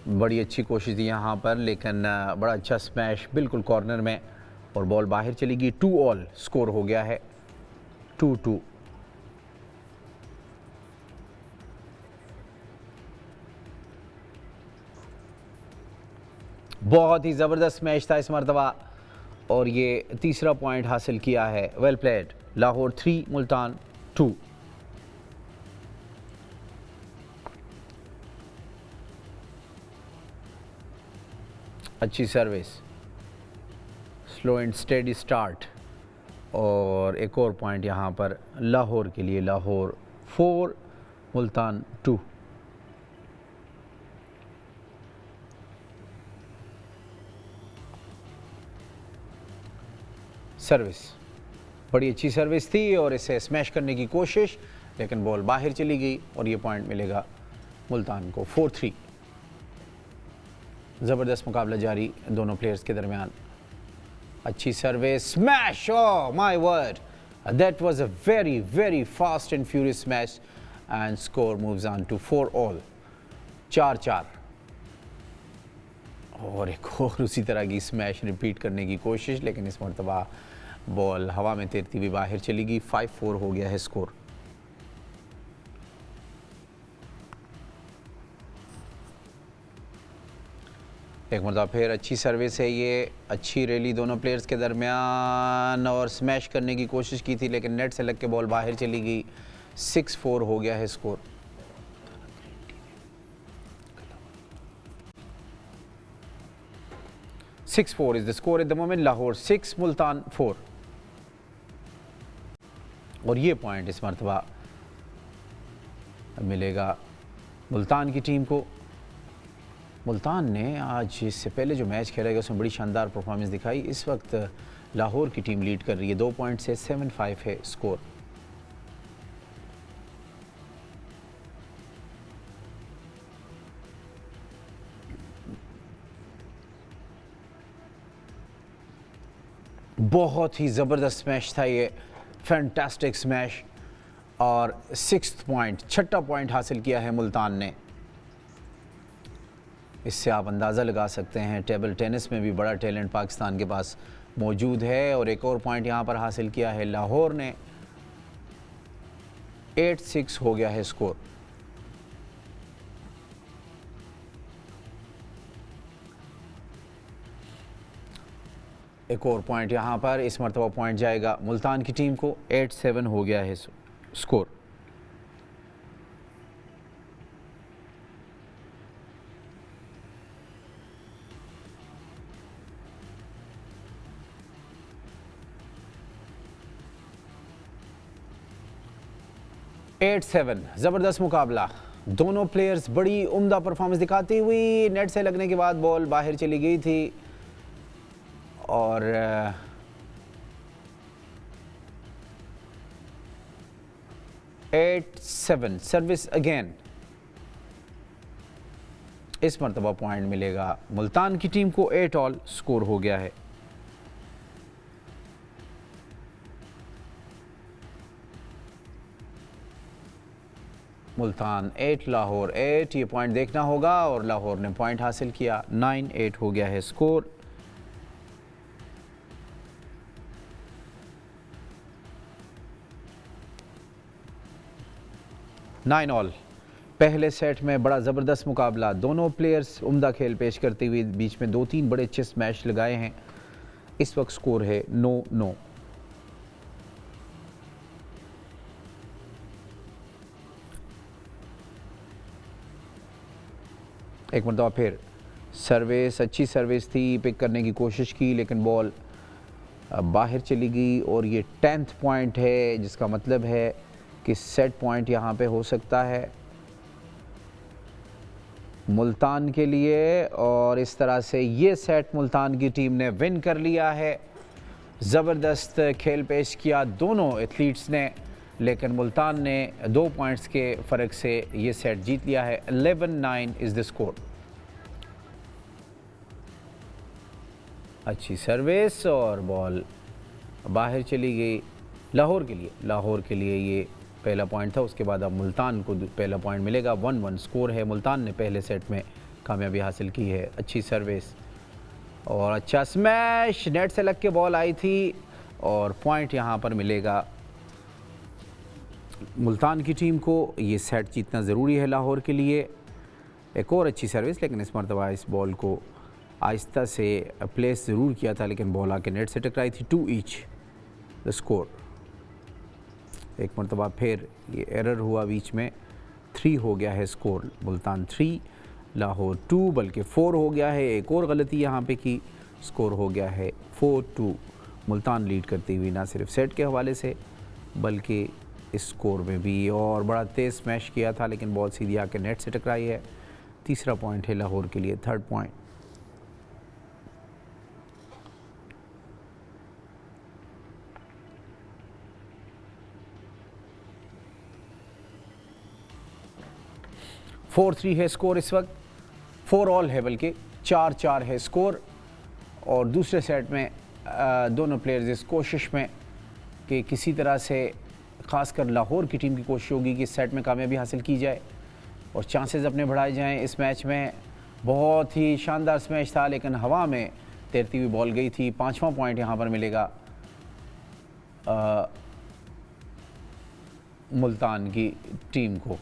बड़ी अच्छी कोशिश थी यहाँ पर, लेकिन बड़ा अच्छा स्मैश बिल्कुल कॉर्नर में और बॉल बाहर चली गई। 2 ऑल स्कोर हो गया है, 2-2। बहुत ही ज़बरदस्त मैच था इस मरतबा और ये तीसरा पॉइंट हासिल किया है। Well played. लाहौर 3 मुल्तान 2। अच्छी service, slow and steady start और एक और पॉइंट यहाँ पर लाहौर के लिए। लाहौर 4 मुल्तान 2। सर्विस, बड़ी अच्छी सर्विस थी और इसे स्मैश करने की कोशिश, लेकिन बॉल बाहर चली गई और ये पॉइंट मिलेगा मुल्तान को। 4-3। ज़बरदस्त मुकाबला जारी दोनों प्लेयर्स के दरमियान। अच्छी service, smash, oh my word, that was a very very fast and furious smash and score moves on to 4 all. 4-4। और एक और उसी तरह की स्मैश रिपीट करने की कोशिश, लेकिन इस मरतबा बॉल हवा में तैरती हुई बाहर चली गई। 5-4 हो गया है स्कोर। एक मरतबा फिर अच्छी सर्विस है, ये अच्छी रैली दोनों प्लेयर्स के दरमियान और स्मैश करने की कोशिश की थी, लेकिन नेट से लग के बॉल बाहर चली गई। 6-4 हो गया है score. 6-4 is the score at the moment. Lahore 6 Multan 4। और ये पॉइंट इस मरतबा मिलेगा मुल्तान की टीम को। मुल्तान ने आज इससे पहले जो मैच खेला गया उसमें बड़ी शानदार परफॉर्मेंस दिखाई। इस वक्त लाहौर की टीम लीड कर रही है 2 पॉइंट से। 7-5 है स्कोर। बहुत ही ज़बरदस्त स्मैश था ये, फैंटास्टिक स्मैश और 6th पॉइंट, 6ठा पॉइंट हासिल किया है मुल्तान ने। इससे आप अंदाज़ा लगा सकते हैं टेबल टेनिस में भी बड़ा टैलेंट पाकिस्तान के पास मौजूद है। और एक और पॉइंट यहाँ पर हासिल किया है लाहौर ने। 8-6 हो गया है स्कोर। एक और पॉइंट यहाँ पर, इस मरतबा पॉइंट जाएगा मुल्तान की टीम को। 8-7 हो गया है स्कोर। ज़बरदस्त मुकाबला, दोनों प्लेयर्स बड़ी उम्दा परफॉर्मेंस दिखाती हुई। नेट से लगने के बाद बॉल बाहर चली गई थी और 8-7 सर्विस अगेन। इस मरतबा पॉइंट मिलेगा मुल्तान की टीम को। 8 ऑल स्कोर हो गया है। मुल्तान 8 लाहौर 8, ये पॉइंट देखना होगा और लाहौर ने पॉइंट हासिल किया। 9-8 हो गया है स्कोर। Nine all. पहले सेट में बड़ा ज़बरदस्त मुकाबला, दोनों प्लेयर्स उम्दा खेल पेश करते हुए बीच में 2-3 बड़े अच्छे स्मैश लगाए हैं। इस वक्त स्कोर है 9-9। एक मरतबा फिर सर्विस, अच्छी सर्विस थी, पिक करने की कोशिश की, लेकिन बॉल बाहर चली गई और ये 10th पॉइंट है, जिसका मतलब है कि सेट पॉइंट यहाँ पे हो सकता है मुल्तान के लिए। और इस तरह से ये सेट मुल्तान की टीम ने विन कर लिया है। ज़बरदस्त खेल पेश किया दोनों एथलीट्स ने, लेकिन मुल्तान ने 2 पॉइंट्स के फ़र्क से ये सेट जीत लिया है। 11-9 इज़ द स्कोर। अच्छी सर्विस और बॉल बाहर चली गई लाहौर के लिए। लाहौर के लिए ये पहला पॉइंट था, उसके बाद अब मुल्तान को पहला पॉइंट मिलेगा। 1-1 स्कोर है। मुल्तान ने पहले सेट में कामयाबी हासिल की है। अच्छी सर्विस और अच्छा स्मैश, नेट से लग के बॉल आई थी और पॉइंट यहाँ पर मिलेगा मुल्तान की टीम को। ये सेट जीतना ज़रूरी है लाहौर के लिए। एक और अच्छी सर्विस, लेकिन इस मरतबा इस बॉल को आहिस्ता से प्लेस ज़रूर किया था, लेकिन बॉल आके नेट से टकराई थी। 2 ईच द स्कोर। एक मरतबा फिर ये एरर हुआ बीच में। 3 हो गया है स्कोर। मुल्तान 3 लाहौर 2, बल्कि 4 हो गया है। एक और गलती यहाँ पे की, स्कोर हो गया है 4-2। मुल्तान लीड करती हुई ना सिर्फ सेट के हवाले से बल्कि इस स्कोर में भी। और बड़ा तेज़ स्मैश किया था, लेकिन बॉल सीधी आके नेट से टकराई है। तीसरा पॉइंट है लाहौर के लिए, 3rd पॉइंट। फोर 3 है स्कोर इस वक्त। 4 ऑल है, बल्कि 4-4 है स्कोर। और दूसरे सेट में दोनों प्लेयर्स इस कोशिश में कि किसी तरह से, ख़ासकर लाहौर की टीम की कोशिश होगी कि इस सेट में कामयाबी हासिल की जाए और चांसेस अपने बढ़ाए जाएं। इस मैच में बहुत ही शानदार स्मैश था, लेकिन हवा में तैरती हुई बॉल गई थी। 5वां पॉइंट यहाँ पर मिलेगा मुल्तान की टीम को।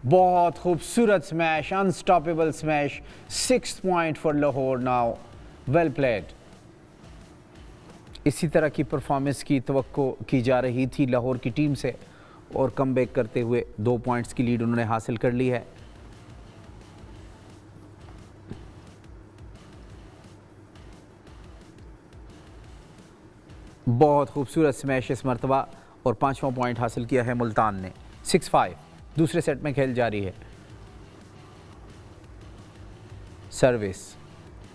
बहुत खूबसूरत smash, unstoppable smash. 6th point for Lahore now. Well played. इसी तरह की परफॉर्मेंस की तवक्को की जा रही थी लाहौर की टीम से और कमबैक करते हुए 2 पॉइंट्स की लीड उन्होंने हासिल कर ली है। बहुत खूबसूरत स्मैश इस मरतबा और 5वां पॉइंट हासिल किया है मुल्तान ने। 6-5। दूसरे सेट में खेल जारी है। सर्विस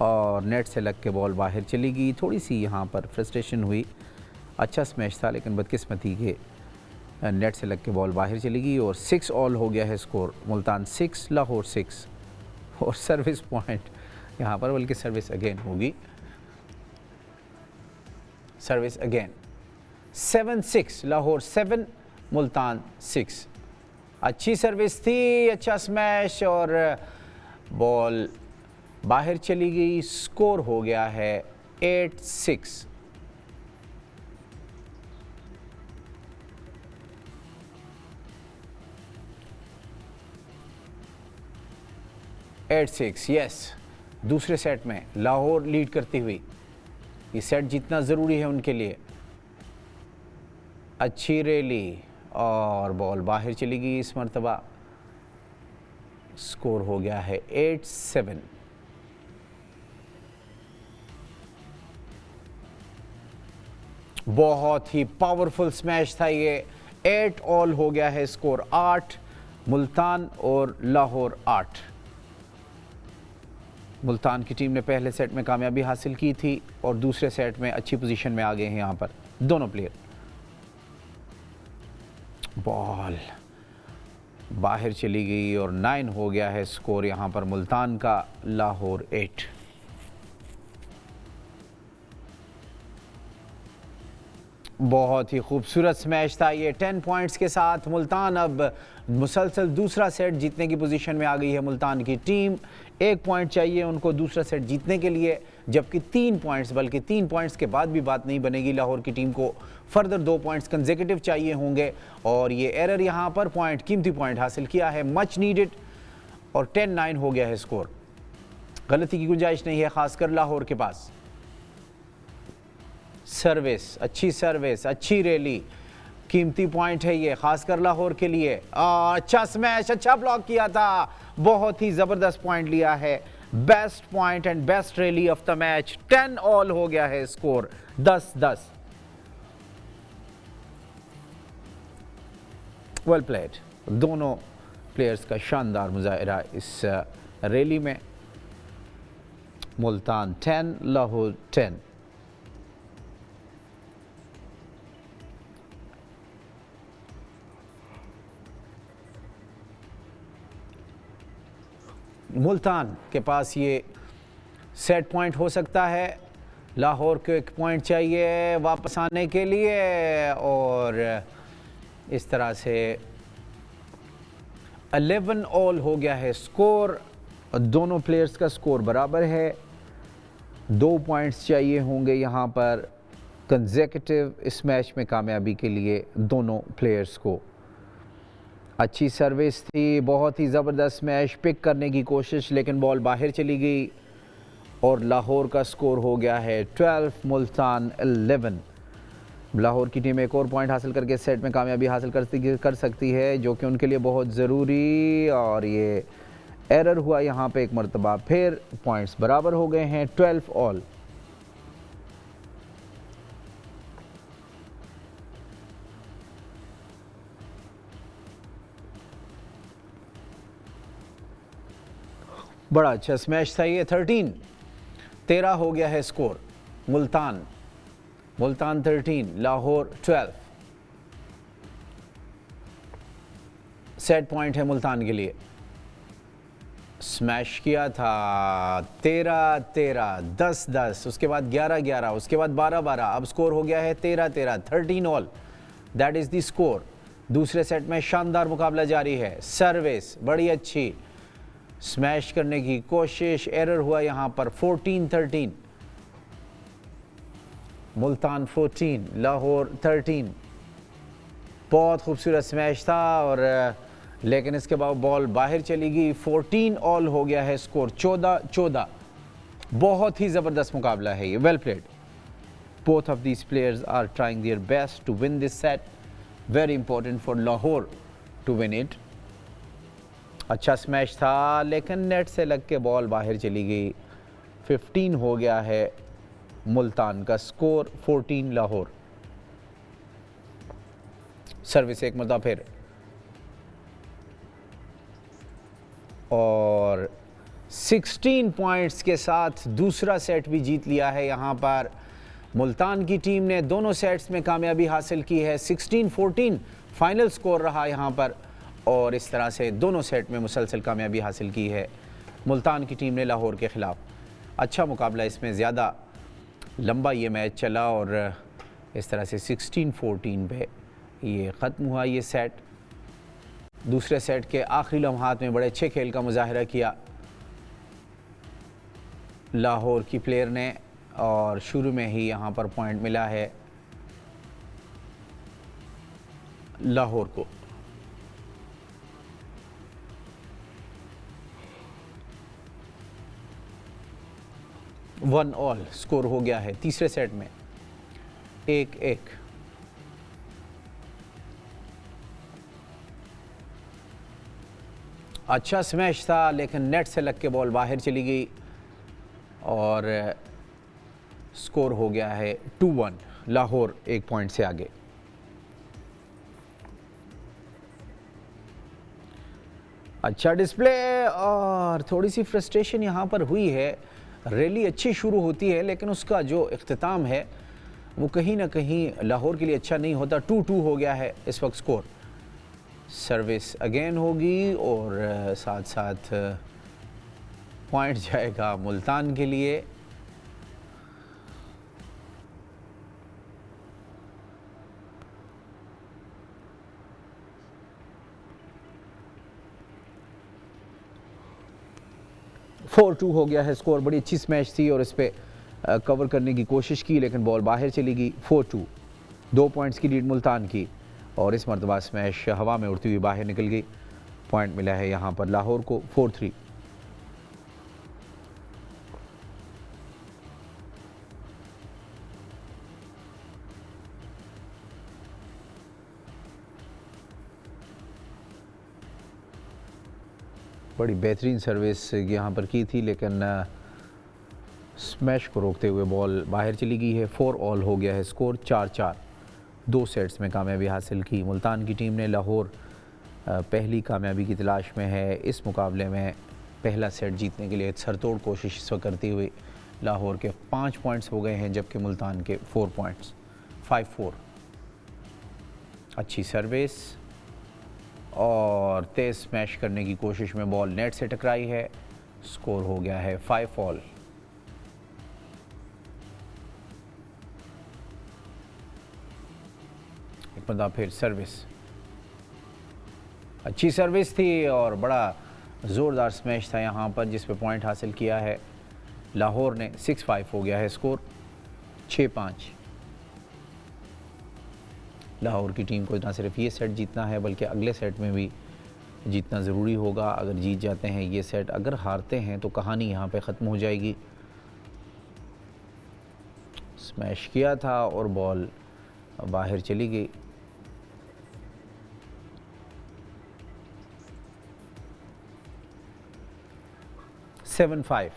और नेट से लग के बॉल बाहर चली गई। थोड़ी सी यहाँ पर फ्रस्ट्रेशन हुई। अच्छा स्मैश था, लेकिन बदकिस्मती के नेट से लग के बॉल बाहर चली गई और 6 ऑल हो गया है स्कोर। मुल्तान 6 लाहौर 6 और सर्विस पॉइंट यहाँ पर, बल्कि सर्विस अगेन होगी। Service again. 7-6 लाहौर 7 मुल्तान 6। अच्छी सर्विस थी, अच्छा स्मैश और बॉल बाहर चली गई। स्कोर हो गया है 8-6। यस। दूसरे सेट में लाहौर लीड करती हुई। ये सेट जीतना ज़रूरी है उनके लिए। अच्छी रैली और बॉल बाहर चली गई इस मरतबा। स्कोर हो गया है 8-7। बहुत ही पावरफुल स्मैश था ये। 8 ऑल हो गया है स्कोर। 8 मुल्तान और लाहौर 8। मुल्तान की टीम ने पहले सेट में कामयाबी हासिल की थी और दूसरे सेट में अच्छी पोजीशन में आ गए हैं यहाँ पर दोनों प्लेयर। बॉल बाहर चली गई और 9 हो गया है स्कोर यहाँ पर मुल्तान का, लाहौर 8। बहुत ही खूबसूरत स्मैश था ये। 10 पॉइंट्स के साथ मुल्तान अब मुसलसल दूसरा सेट जीतने की पोजीशन में आ गई है। मुल्तान की टीम 1 पॉइंट चाहिए उनको दूसरा सेट जीतने के लिए, जबकि 3 पॉइंट्स, बल्कि 3 पॉइंट्स के बाद भी बात नहीं बनेगी। लाहौर की टीम को फर्दर 2 पॉइंट्स कंसेक्यूटिव चाहिए होंगे और ये एरर यहाँ पर पॉइंट, कीमती पॉइंट हासिल किया है, मच नीडेड। और 10-9 हो गया है स्कोर। गलती की गुंजाइश नहीं है, खासकर लाहौर के पास। सर्विस, अच्छी सर्विस, अच्छी रैली, कीमती पॉइंट है ये, खासकर लाहौर के लिए। अच्छा स्मैश, अच्छा ब्लॉक किया था, बहुत ही ज़बरदस्त पॉइंट लिया है। Best point and best rally of the match. 10 all हो गया है स्कोर, 10-10। Well played. दोनों प्लेयर्स का शानदार मुजाहिरा इस रैली में। मुल्तान 10 लाहौर 10। मुल्तान के पास ये सेट पॉइंट हो सकता है लाहौर को एक पॉइंट चाहिए वापस आने के लिए और इस तरह से 11 ऑल हो गया है स्कोर। दोनों प्लेयर्स का स्कोर बराबर है। 2 पॉइंट्स चाहिए होंगे यहाँ पर कंसेक्यूटिव इस मैच में कामयाबी के लिए दोनों प्लेयर्स को। अच्छी सर्विस थी, बहुत ही ज़बरदस्त मैच पिक करने की कोशिश, लेकिन बॉल बाहर चली गई और लाहौर का स्कोर हो गया है 12, मुल्तान 11। लाहौर की टीम एक और पॉइंट हासिल करके सेट में कामयाबी हासिल कर सकती है, जो कि उनके लिए बहुत ज़रूरी। और ये एरर हुआ यहाँ पे एक मरतबा, फिर पॉइंट्स बराबर हो गए हैं 12 ऑल। बड़ा अच्छा स्मैश था ये। 13 हो गया है score. Multan 13, Lahore 12। Set point है मुल्तान के लिए। स्मैश किया था 13-13, 10-10, उसके बाद 11-11, उसके बाद 12-12, अब स्कोर हो गया है 13-13, 13 all. That is the score. दूसरे सेट में शानदार मुकाबला जारी है। सर्विस बड़ी अच्छी, स्मैश करने की कोशिश, एरर हुआ यहाँ पर। 14-13, मुल्तान 14, लाहौर 13। बहुत खूबसूरत स्मैश था और लेकिन इसके बाद बॉल बाहर चली गई। 14 ऑल हो गया है स्कोर, 14-14। बहुत ही ज़बरदस्त मुकाबला है ये। Well played. Both of these players are trying their best to win this set. Very important for Lahore to win it. अच्छा स्मैश था, लेकिन नेट से लग के बॉल बाहर चली गई। 15 हो गया है मुल्तान का स्कोर, 14 लाहौर। सर्विस एक मरतबा फिर और 16 पॉइंट्स के साथ दूसरा सेट भी जीत लिया है यहाँ पर मुल्तान की टीम ने। दोनों सेट्स में कामयाबी हासिल की है। 16-14 फाइनल स्कोर रहा यहाँ पर और इस तरह से दोनों सेट में मुसलसल कामयाबी हासिल की है मुल्तान की टीम ने लाहौर के ख़िलाफ़। अच्छा मुकाबला, इसमें ज़्यादा लंबा ये मैच चला और इस तरह से 16-14 पे ये ख़त्म हुआ ये सेट। दूसरे सेट के आखिरी लम्हात में बड़े अच्छे खेल का मुजाहरा किया लाहौर की प्लेयर ने और शुरू में ही यहाँ पर पॉइंट मिला है लाहौर को। वन ऑल स्कोर हो गया है तीसरे सेट में, 1-1। अच्छा स्मैश था, लेकिन नेट से लग के बॉल बाहर चली गई और स्कोर हो गया है 2-1। लाहौर 1 पॉइंट से आगे। अच्छा डिस्प्ले और थोड़ी सी फ्रस्ट्रेशन यहाँ पर हुई है। रैली अच्छी शुरू होती है, लेकिन उसका जो इख्तिताम है वो कहीं ना कहीं लाहौर के लिए अच्छा नहीं होता। 2-2 हो गया है इस वक्त स्कोर। सर्विस अगेन होगी और साथ साथ पॉइंट जाएगा मुल्तान के लिए। फोर 2 हो गया है स्कोर। बड़ी अच्छी स्मैश थी और इस पर कवर करने की कोशिश की, लेकिन बॉल बाहर चली गई। 4-2, 2 पॉइंट्स की लीड मुल्तान की और इस मरतबा स्मैश हवा में उड़ती हुई बाहर निकल गई। पॉइंट मिला है यहाँ पर लाहौर को, 4-3। बड़ी बेहतरीन सर्विस यहाँ पर की थी, लेकिन स्मैश को रोकते हुए बॉल बाहर चली गई है। 4 ऑल हो गया है स्कोर, 4-4। 2 सेट्स में कामयाबी हासिल की मुल्तान की टीम ने। लाहौर पहली कामयाबी की तलाश में है इस मुकाबले में। पहला सेट जीतने के लिए सरतोड़ कोशिश इस वक्त करती हुई लाहौर के 5 पॉइंट्स हो गए हैं, जबकि मुल्तान के 4 पॉइंट्स, 5-4। अच्छी सर्विस और तेज़ स्मैश करने की कोशिश में बॉल नेट से टकराई है। स्कोर हो गया है 5 ऑल। एक मतलब फिर सर्विस, अच्छी सर्विस थी और बड़ा ज़ोरदार स्मैश था यहाँ पर जिस पे पॉइंट हासिल किया है लाहौर ने। 6-5 हो गया है स्कोर, 6-5। लाहौर की टीम को ना सिर्फ ये सेट जीतना है बल्कि अगले सेट में भी जीतना ज़रूरी होगा। अगर जीत जाते हैं ये सेट, अगर हारते हैं तो कहानी यहाँ पे ख़त्म हो जाएगी। स्मैश किया था और बॉल बाहर चली गई। सेवन 5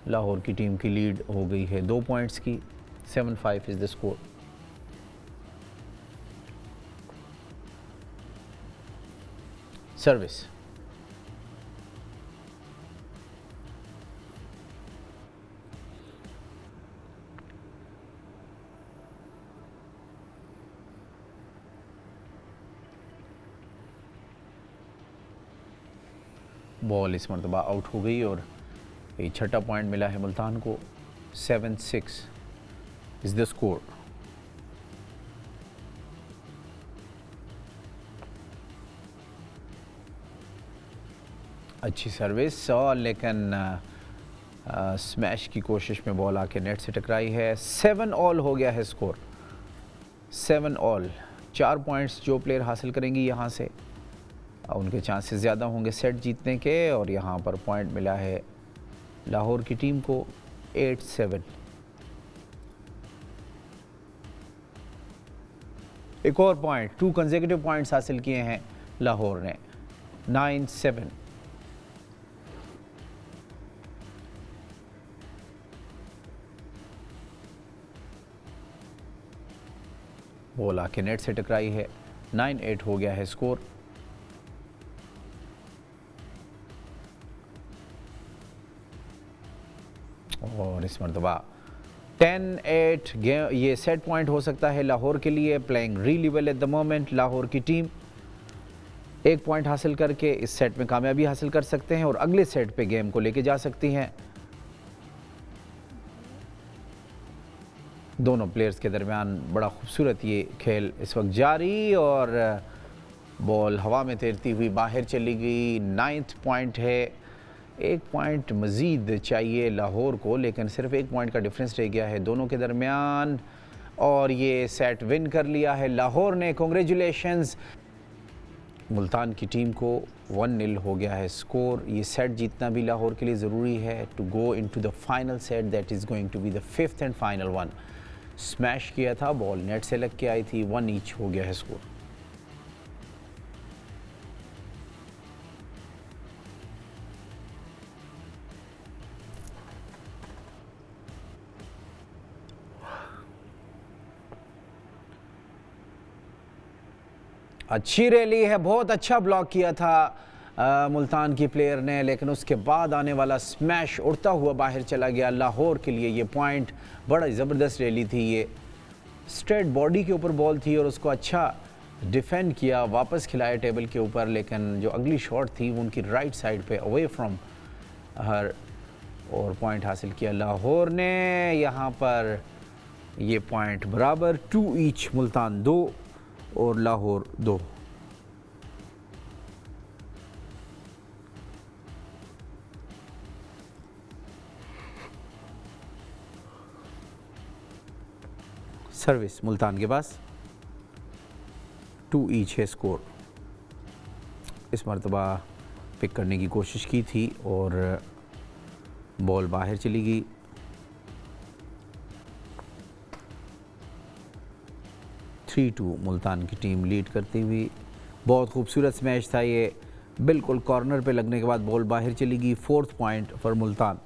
लाहौर की टीम की लीड हो गई है 2 पॉइंट्स की। 7-5 is the score. Service, ball इस मरतबा आउट हो गई और ये छठा पॉइंट मिला है मुल्तान को। 7-6 इज़ द स्कोर। अच्छी सर्विस और लेकिन स्मैश की कोशिश में बॉल आके नेट से टकराई है। 7 ऑल हो गया है स्कोर, 7 ऑल। 4 पॉइंट्स जो प्लेयर हासिल करेंगी यहाँ से उनके चांसेस ज़्यादा होंगे सेट जीतने के। और यहाँ पर पॉइंट मिला है लाहौर की टीम को 8-7। एक और पॉइंट, 2 कंसेक्यूटिव पॉइंट्स हासिल किए हैं लाहौर ने। 9-7। बॉल आके नेट से टकराई है। 9-8 हो गया है स्कोर। और इस मरतबा 10-8 ये सेट पॉइंट हो सकता है लाहौर के लिए। Playing really well at the moment Lahore की टीम। एक पॉइंट हासिल करके इस सेट में कामयाबी हासिल कर सकते हैं और अगले सेट पे गेम को लेके जा सकती हैं। दोनों प्लेयर्स के दरमियान बड़ा खूबसूरत ये खेल इस वक्त जारी और बॉल हवा में तैरती हुई बाहर चली गई। 9th पॉइंट है। एक पॉइंट मज़ीद चाहिए लाहौर को, लेकिन सिर्फ एक पॉइंट का डिफरेंस रह गया है दोनों के दरमियान और ये सेट विन कर लिया है लाहौर ने। कॉन्ग्रेचुलेशंस मुल्तान की टीम को। 1-0 हो गया है स्कोर। ये सेट जीतना भी लाहौर के लिए ज़रूरी है to go into the final set that is going to be the 5th and final one. Smash किया था, बॉल नेट से लग के आई थी। 1 ईच हो गया है स्कोर। अच्छी रैली है, बहुत अच्छा ब्लॉक किया था मुल्तान की प्लेयर ने, लेकिन उसके बाद आने वाला स्मैश उड़ता हुआ बाहर चला गया। लाहौर के लिए ये पॉइंट, बड़ा ज़बरदस्त रैली थी ये। स्ट्रेट बॉडी के ऊपर बॉल थी और उसको अच्छा डिफेंड किया, वापस खिलाया टेबल के ऊपर, लेकिन जो अगली शॉट थी वो उनकी राइट साइड पे अवे फ्रॉम हर और पॉइंट हासिल किया लाहौर ने। यहाँ पर ये पॉइंट बराबर 2 ईच, मुल्तान 2 और लाहौर 2। सर्विस मुल्तान के पास, 2 ईच है स्कोर। इस मरतबा पिक करने की कोशिश की थी और बॉल बाहर चली गई। थ्री 2 मुल्तान की टीम लीड करती हुई। बहुत खूबसूरत स्मैश था ये, बिल्कुल कॉर्नर पे लगने के बाद बॉल बाहर चली गई। 4th point for Multan.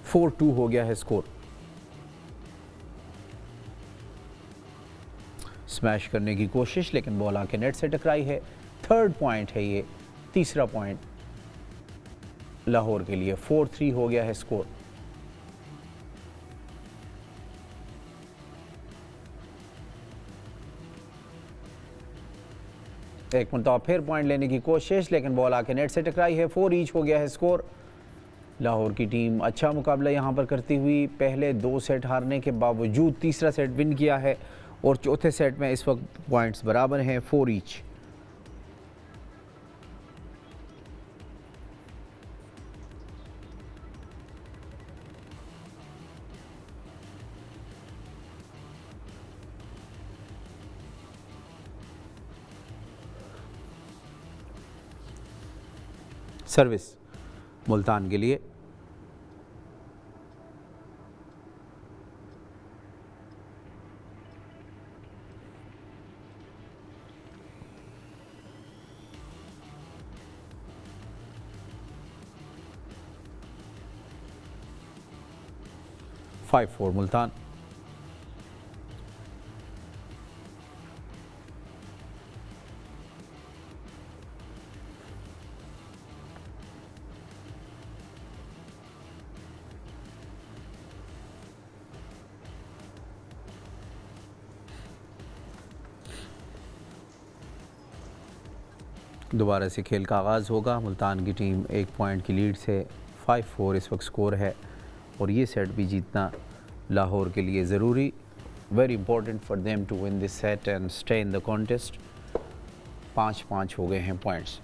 4-2 हो गया है स्कोर। स्मैश करने की कोशिश, लेकिन बॉल आके नेट से टकराई है। 3rd पॉइंट है ये, तीसरा पॉइंट लाहौर के लिए। 4-3 हो गया है स्कोर। एक मरतबा फिर पॉइंट लेने की कोशिश, लेकिन बॉल आके नेट से टकराई है। 4 ईच हो गया है स्कोर। लाहौर की टीम अच्छा मुकाबला यहाँ पर करती हुई पहले 2 सेट हारने के बावजूद तीसरा सेट विन किया है और चौथे सेट में इस वक्त पॉइंट्स बराबर हैं 4 ईच। सर्विस मुल्तान के लिए। फाइव 4 मुल्तान। दोबारा से खेल का आगाज़ होगा। मुल्तान की टीम 1 पॉइंट की लीड से 5-4 इस वक्त स्कोर है और ये सेट भी जीतना लाहौर के लिए ज़रूरी, very important for them to win this set and stay in the contest. 5-5 हो गए हैं पॉइंट्स।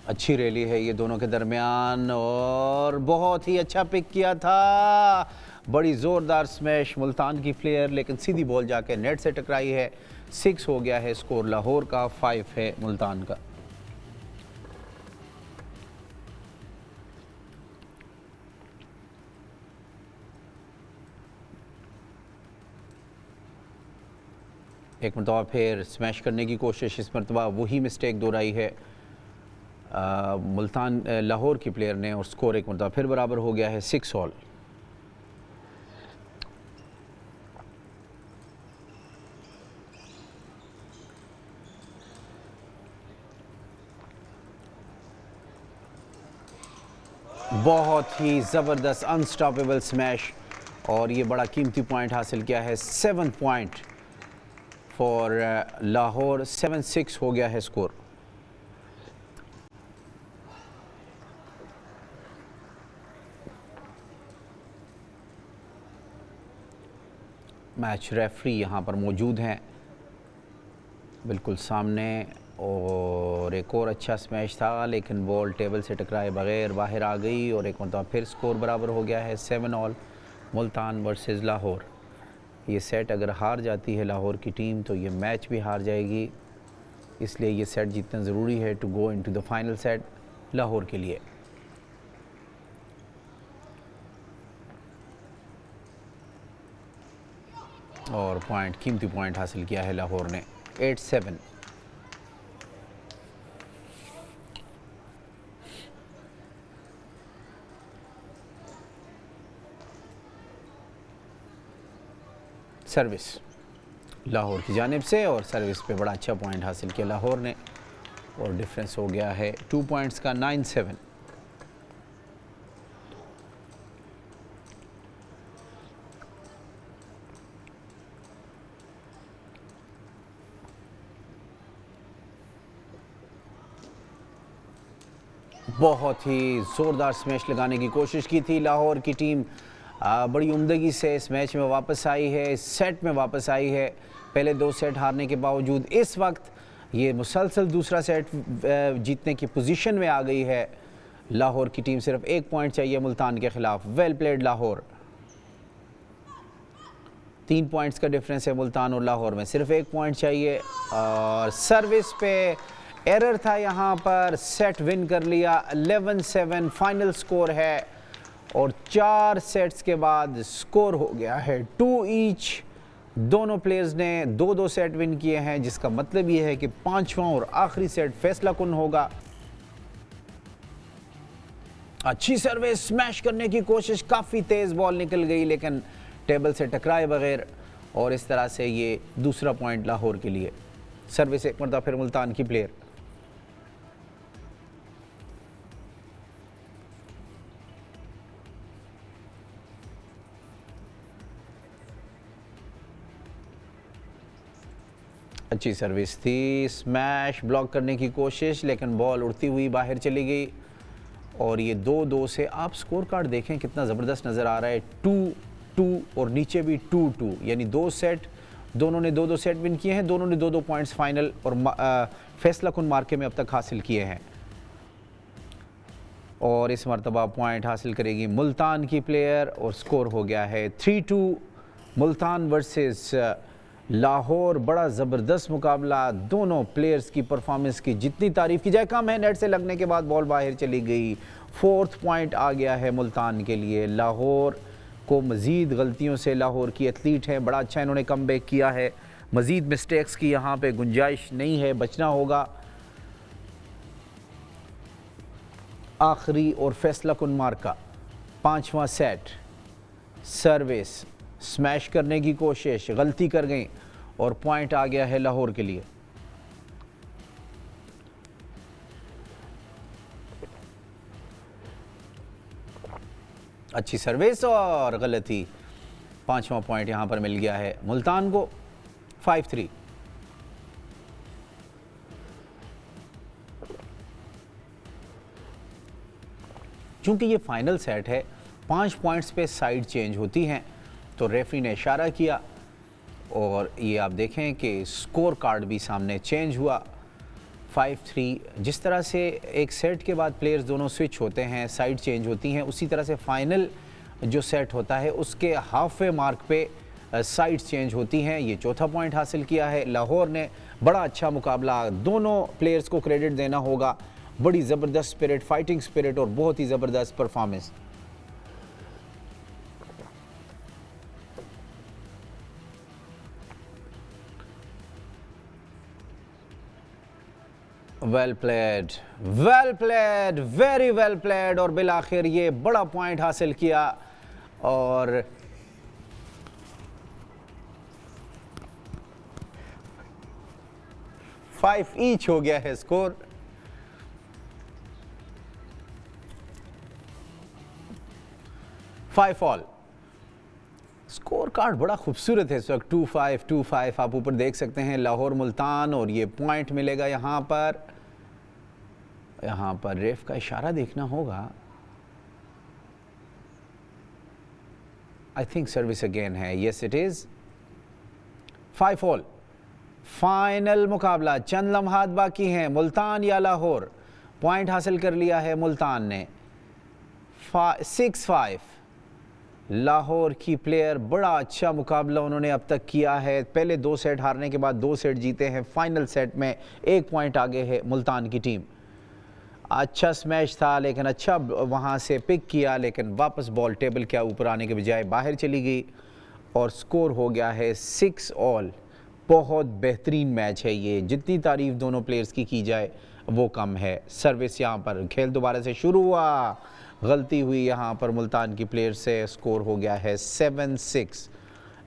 अच्छी रैली है ये दोनों के दरमियान और बहुत ही अच्छा पिक किया था, बड़ी ज़ोरदार स्मैश मुल्तान की प्लेयर, लेकिन सीधी बॉल जाके नेट से टकराई है। 6 हो गया है स्कोर लाहौर का, 5 है मुल्तान का। एक मरतबा फिर स्मैश करने की कोशिश, इस मरतबा वही मिस्टेक दोहराई है मुल्तान लाहौर की प्लेयर ने और स्कोर एक मरतबा फिर बराबर हो गया है 6 ऑल। बहुत ही ज़बरदस्त अनस्टॉपेबल स्मैश और ये बड़ा कीमती पॉइंट हासिल किया है। 7 पॉइंट फॉर लाहौर, 7-6 हो गया है स्कोर। मैच रेफरी यहाँ पर मौजूद हैं बिल्कुल सामने और एक और अच्छा स्मैश था लेकिन बॉल टेबल से टकराए बगैर बाहर आ गई और एक मरतबा फिर स्कोर बराबर हो गया है 7 ऑल मुल्तान वर्सेस लाहौर। ये सेट अगर हार जाती है लाहौर की टीम तो ये मैच भी हार जाएगी, इसलिए ये सेट जीतना ज़रूरी है to go into the final set Lahore के लिए। और पॉइंट, कीमती पॉइंट हासिल किया है लाहौर ने, 8-7। सर्विस लाहौर की जानिब से और सर्विस पे बड़ा अच्छा पॉइंट हासिल किया लाहौर ने और डिफरेंस हो गया है 2 पॉइंट्स का, 9-7। बहुत ही ज़ोरदार स्मैश लगाने की कोशिश की थी लाहौर की टीम, बड़ी उम्दगी से इस मैच में वापस आई है, इस सेट में वापस आई है। पहले 2 सेट हारने के बावजूद इस वक्त ये मुसलसल दूसरा सेट जीतने की पोजीशन में आ गई है। लाहौर की टीम सिर्फ 1 पॉइंट चाहिए मुल्तान के खिलाफ। Well played Lahore. 3 पॉइंट्स का डिफरेंस है मुल्तान और लाहौर में, सिर्फ 1 पॉइंट चाहिए। और सर्विस पे एरर था यहाँ पर, सेट विन कर लिया। 11-7 फाइनल स्कोर है और 4 सेट्स के बाद स्कोर हो गया है 2 ईच। दोनों प्लेयर्स ने 2-2 सेट विन किए हैं, जिसका मतलब ये है कि 5वां और आखिरी सेट फैसला कुन होगा। अच्छी सर्विस, स्मैश करने की कोशिश, काफ़ी तेज़ बॉल निकल गई लेकिन टेबल से टकराए बगैर और इस तरह से ये दूसरा पॉइंट लाहौर के लिए। सर्विस एक मरतबा फिर मुल्तान की प्लेयर। अच्छी सर्विस थी, स्मैश ब्लॉक करने की कोशिश, लेकिन बॉल उड़ती हुई बाहर चली गई। और ये 2-2 से आप स्कोर कार्ड देखें कितना ज़बरदस्त नज़र आ रहा है, 2-2 और नीचे भी 2-2, यानी 2 सेट, दोनों ने 2-2 सेट विन किए हैं, दोनों ने 2-2 पॉइंट्स फाइनल और फैसला कुन मार्के में अब तक हासिल किए हैं। और इस मरतबा पॉइंट हासिल करेगी मुल्तान की प्लेयर और स्कोर हो गया है 3-2 मुल्तान वर्सेस लाहौर। बड़ा ज़बरदस्त मुकाबला, दोनों प्लेयर्स की परफॉर्मेंस की जितनी तारीफ़ की जाए कम है। नेट से लगने के बाद बॉल बाहर चली गई। 4th पॉइंट आ गया है मुल्तान के लिए। लाहौर को मज़ीद गलतियों से, लाहौर की एथलीट है, बड़ा अच्छा इन्होंने कमबैक किया है, मज़ीद मिस्टेक्स की यहाँ पे गुंजाइश नहीं है, बचना होगा। आखिरी और फैसला कुन मार्का, 5वां सेट, सर्विस स्मैश करने की कोशिश, गलती कर गई और पॉइंट आ गया है लाहौर के लिए। अच्छी सर्विस और गलती, 5वां पॉइंट यहां पर मिल गया है मुल्तान को। 5-3। चूंकि ये फाइनल सेट है, 5 पॉइंट्स पे साइड चेंज होती हैं, तो रेफरी ने इशारा किया और ये आप देखें कि स्कोर कार्ड भी सामने चेंज हुआ। 5-3। जिस तरह से एक सेट के बाद प्लेयर्स दोनों स्विच होते हैं, साइड चेंज होती हैं, उसी तरह से फाइनल जो सेट होता है उसके हाफ वे मार्क पे साइड चेंज होती हैं। ये चौथा पॉइंट हासिल किया है लाहौर ने। बड़ा अच्छा मुकाबला, दोनों प्लेयर्स को क्रेडिट देना होगा। बड़ी ज़बरदस्त स्पिरिट, फाइटिंग स्पिरिट और बहुत ही ज़बरदस्त performance. Well played, very well played. और बिल आखिर ये बड़ा पॉइंट हासिल किया और फाइव ईच हो गया है score. Five all. Score card बड़ा खूबसूरत है इस वक्त, 2-5 आप ऊपर देख सकते हैं, लाहौर मुल्तान। और ये पॉइंट मिलेगा यहाँ पर रेफ का इशारा देखना होगा। आई थिंक सर्विस अगेन है, yes it is. 5 all. Final मुकाबला, चंद लम्हात बाकी हैं। मुल्तान या लाहौर, पॉइंट हासिल कर लिया है मुल्तान ने। 6-5 लाहौर की प्लेयर, बड़ा अच्छा मुकाबला उन्होंने अब तक किया है। पहले 2 सेट हारने के बाद 2 सेट जीते हैं। फाइनल सेट में 1 पॉइंट आगे है मुल्तान की टीम। अच्छा स्मैश था, लेकिन अच्छा वहाँ से पिक किया, लेकिन वापस बॉल टेबल के ऊपर आने के बजाय बाहर चली गई और स्कोर हो गया है 6 ऑल। बहुत बेहतरीन मैच है ये, जितनी तारीफ दोनों प्लेयर्स की जाए वो कम है। सर्विस यहाँ पर, खेल दोबारा से शुरू हुआ, गलती हुई यहाँ पर मुल्तान की प्लेयर से। स्कोर हो गया है 7-6।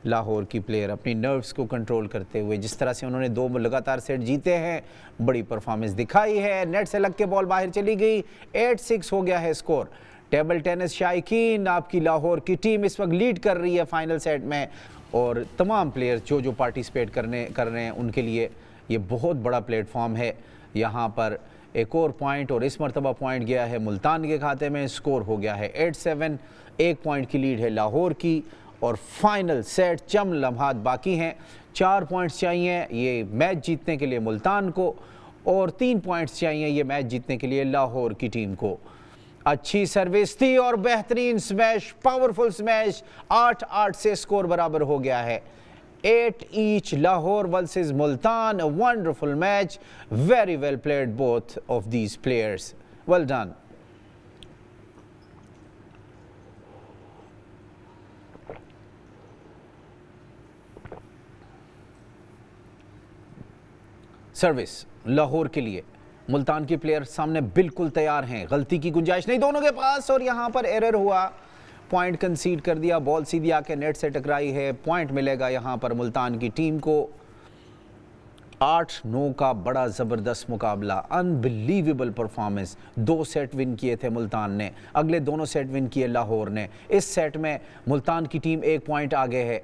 लाहौर की प्लेयर अपनी नर्व्स को कंट्रोल करते हुए, जिस तरह से उन्होंने 2 लगातार सेट जीते हैं, बड़ी परफॉर्मेंस दिखाई है। नेट से लग के बॉल बाहर चली गई। 8-6 हो गया है स्कोर। टेबल टेनिस शायकीन, आपकी लाहौर की टीम इस वक्त लीड कर रही है फाइनल सेट में। और तमाम प्लेयर जो पार्टिसिपेट कर रहे हैं उनके लिए ये बहुत बड़ा प्लेटफॉर्म है। यहाँ पर एक और पॉइंट, और इस मरतबा पॉइंट गया है मुल्तान के खाते में। स्कोर हो गया है 8-7। 1 पॉइंट की लीड है लाहौर की। और फाइनल सेट, चंद लम्हात बाकी हैं। 4 पॉइंट्स चाहिए ये मैच जीतने के लिए मुल्तान को, और 3 पॉइंट्स चाहिए ये मैच जीतने के लिए लाहौर की टीम को। अच्छी सर्विस थी और बेहतरीन स्मैश, पावरफुल स्मैश। 8-8 से स्कोर बराबर हो गया है। 8 each, Lahore versus Multan. A wonderful match. Very well played, both of these players. Well done. Service Lahore के लिए। मुल्तान की प्लेयर सामने बिल्कुल तैयार हैं, गलती की गुंजाइश नहीं दोनों के पास। और यहाँ पर एरर हुआ, पॉइंट कंसीड कर दिया, बॉल सीधी आके नेट से टकराई है। पॉइंट मिलेगा यहाँ पर मुल्तान की टीम को। 8-9 का बड़ा ज़बरदस्त मुकाबला, अनबिलीवेबल परफॉर्मेंस। 2 सेट विन किए थे मुल्तान ने, अगले दोनों सेट विन किए लाहौर ने। इस सेट में मुल्तान की टीम 1 पॉइंट आगे है।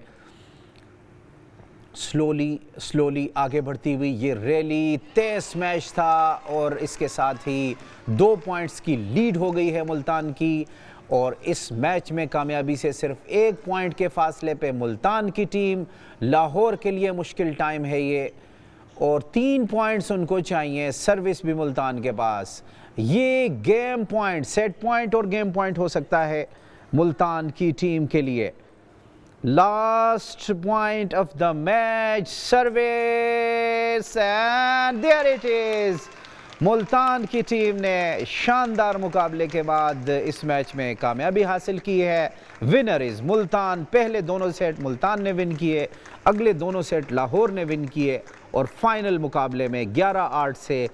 स्लोली आगे बढ़ती हुई ये रैली, तेज मैच था और इसके साथ ही 2 पॉइंट्स की लीड हो गई है मुल्तान की। और इस मैच में कामयाबी से सिर्फ 1 पॉइंट के फासले पे मुल्तान की टीम। लाहौर के लिए मुश्किल टाइम है ये और 3 पॉइंट्स उनको चाहिए, सर्विस भी मुल्तान के पास। ये गेम पॉइंट, सेट पॉइंट और गेम पॉइंट हो सकता है मुल्तान की टीम के लिए। Last point of the match, service and there it is. Multan की टीम ने शानदार मुकाबले के बाद इस मैच में कामयाबी हासिल की है। Winner is Multan. पहले दोनों सेट मुल्तान ने विन किए, अगले दोनों सेट लाहौर ने विन किए और फाइनल मुकाबले में 11-8 से